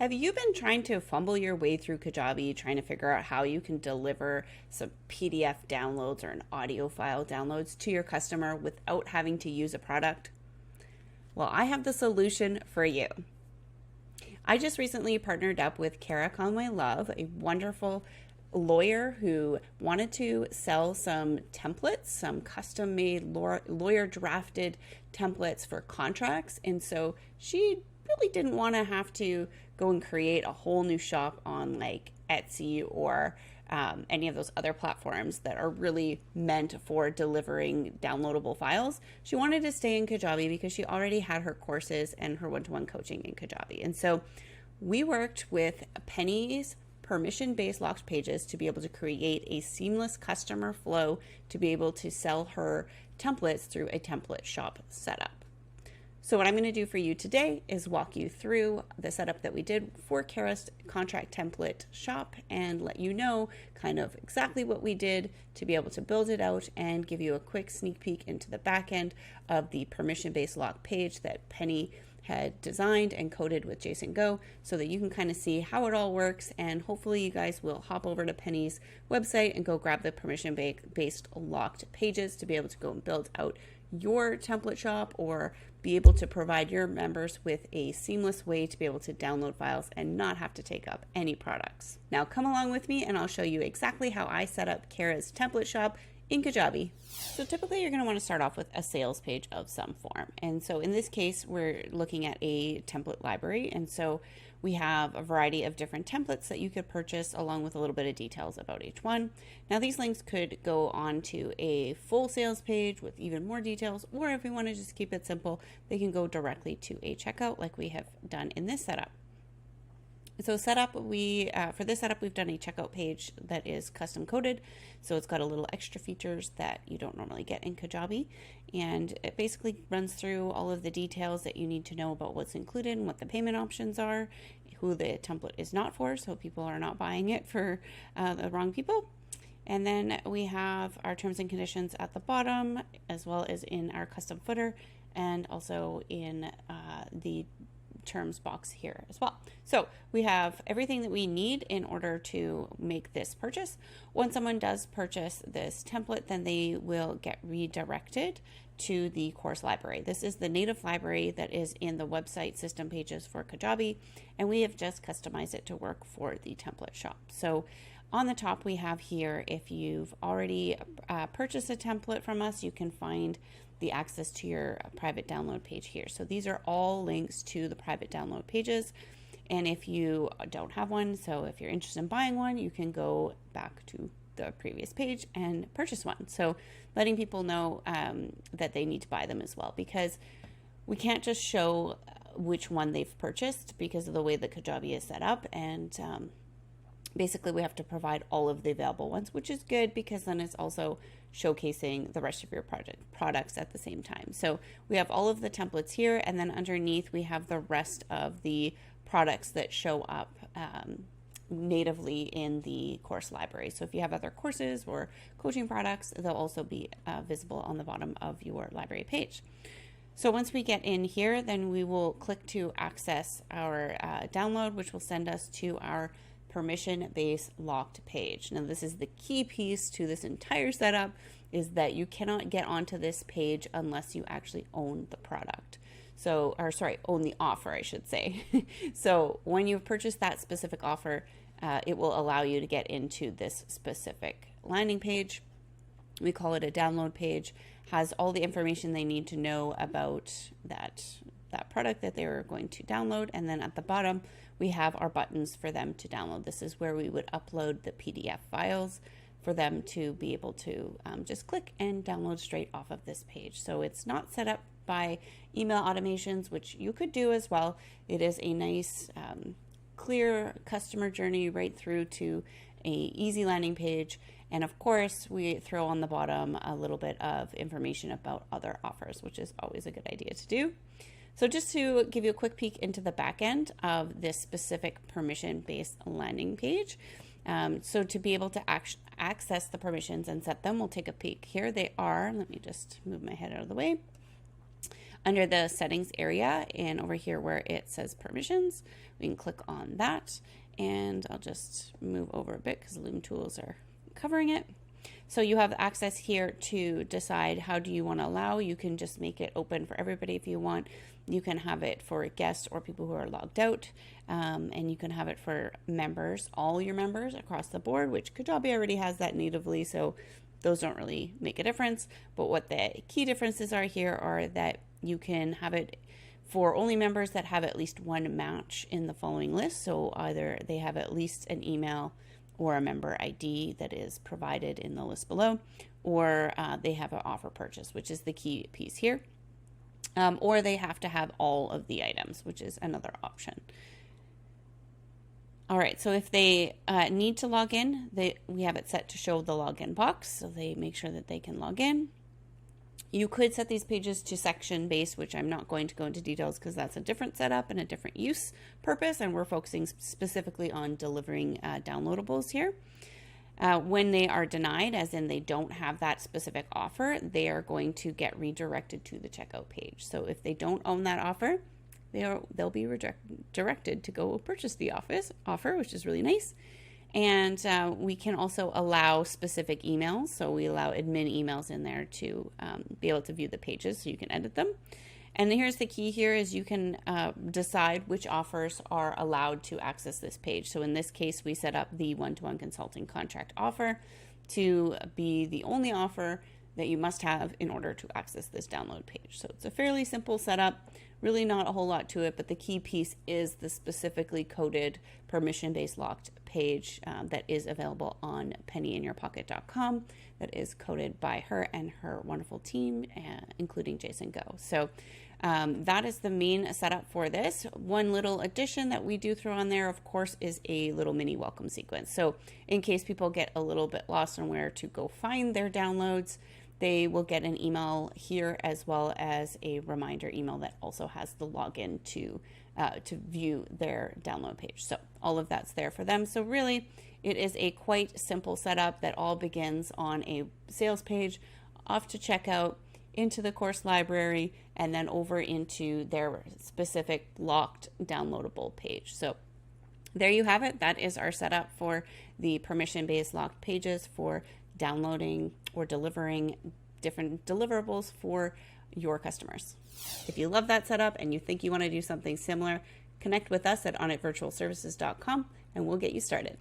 Have you been trying to fumble your way through Kajabi, trying to figure out how you can deliver some PDF downloads or an audio file downloads to your customer without having to use a product? Well, I have the solution for you. I just recently partnered up with Kara Conway Love, a wonderful lawyer who wanted to sell some templates, some custom made lawyer drafted templates for contracts. And so she really didn't want to have to go and create a whole new shop on like Etsy or any of those other platforms that are really meant for delivering downloadable files. She wanted to stay in Kajabi because she already had her courses and her one-to-one coaching in Kajabi. And so we worked with Penny's permission-based locked pages to be able to create a seamless customer flow to be able to sell her templates through a template shop setup. So what I'm going to do for you today is walk you through the setup that we did for Kara's contract template shop and let you know kind of exactly what we did to be able to build it out and give you a quick sneak peek into the back end of the permission-based lock page that Penny had designed and coded with JSON Go so that you can kind of see how it all works, and hopefully you guys will hop over to Penny's website and go grab the permission-based locked pages to be able to go and build out your template shop or be able to provide your members with a seamless way to be able to download files and not have to take up any products. Now come along with me and I'll show you exactly how I set up Kara's template shop in Kajabi. So typically you're going to want to start off with a sales page of some form. And so in this case, we're looking at a template library. And so we have a variety of different templates that you could purchase along with a little bit of details about each one. Now these links could go on to a full sales page with even more details, or if we want to just keep it simple, they can go directly to a checkout like we have done in this setup. So for this setup, we've done a checkout page that is custom coded. So it's got a little extra features that you don't normally get in Kajabi. And it basically runs through all of the details that you need to know about what's included and what the payment options are, who the template is not for, so people are not buying it for the wrong people. And then we have our terms and conditions at the bottom, as well as in our custom footer, and also in the terms box here as well. So we have everything that we need in order to make this purchase. When someone does purchase this template, then they will get redirected to the course library. This is the native library that is in the website system pages for Kajabi, and we have just customized it to work for the template shop. So on the top we have here, if you've already purchased a template from us, you can find the access to your private download page here. So these are all links to the private download pages. And if you don't have one, so if you're interested in buying one, you can go back to the previous page and purchase one. So letting people know that they need to buy them as well, because we can't just show which one they've purchased because of the way that Kajabi is set up. And basically we have to provide all of the available ones, which is good because then it's also showcasing the rest of your products at the same time. So we have all of the templates here, and then underneath we have the rest of the products that show up natively in the course library. So if you have other courses or coaching products, they'll also be visible on the bottom of your library page. So once we get in here, then we will click to access our download, which will send us to our permission-based locked page. Now this is the key piece to this entire setup, is that you cannot get onto this page unless you actually own the product. So, or sorry, own the offer, I should say. So when you've purchased that specific offer, it will allow you to get into this specific landing page. We call it a download page, has all the information they need to know about that product that they were going to download. And then at the bottom, we have our buttons for them to download. This is where we would upload the PDF files for them to be able to just click and download straight off of this page. So it's not set up by email automations, which you could do as well. It is a nice, clear customer journey right through to a easy landing page. And of course, we throw on the bottom a little bit of information about other offers, which is always a good idea to do. So just to give you a quick peek into the back end of this specific permission-based landing page. So to be able to access the permissions and set them, we'll take a peek. Here they are. Let me just move my head out of the way. Under the settings area and over here where it says permissions, we can click on that, and I'll just move over a bit because Loom Tools are covering it. So you have access here to decide how do you want to allow. You can just make it open for everybody if you want. You can have it for guests or people who are logged out, and you can have it for members, all your members across the board, which Kajabi already has that natively, so those don't really make a difference. But what the key differences are here are that you can have it for only members that have at least one match in the following list. So either they have at least an email or a member ID that is provided in the list below, or they have an offer purchase, which is the key piece here. Or they have to have all of the items, which is another option. All right, so if they need to log in, we have it set to show the login box, so they make sure that they can log in. You could set these pages to section based, which I'm not going to go into details because that's a different setup and a different use purpose, and we're focusing specifically on delivering downloadables here. When they are denied, as in they don't have that specific offer, they are going to get redirected to the checkout page. So if they don't own that offer, they'll be directed to go purchase the offer, which is really nice. And we can also allow specific emails. So we allow admin emails in there to be able to view the pages so you can edit them. And here's the key here is you can decide which offers are allowed to access this page. So in this case, we set up the one-to-one consulting contract offer to be the only offer that you must have in order to access this download page. So it's a fairly simple setup, really not a whole lot to it, but the key piece is the specifically coded permission-based locked page that is available on pennyinyourpocket.com that is coded by her and her wonderful team, including Jason Go. So that is the main setup for this. One little addition that we do throw on there, of course, is a little mini welcome sequence. So in case people get a little bit lost on where to go find their downloads, they will get an email here as well as a reminder email that also has the login to view their download page. So all of that's there for them. So really, it is a quite simple setup that all begins on a sales page, off to checkout, into the course library, and then over into their specific locked downloadable page. So there you have it. That is our setup for the permission-based locked pages for downloading or delivering different deliverables for your customers. If you love that setup and you think you want to do something similar, connect with us at onitvirtualservices.com and we'll get you started.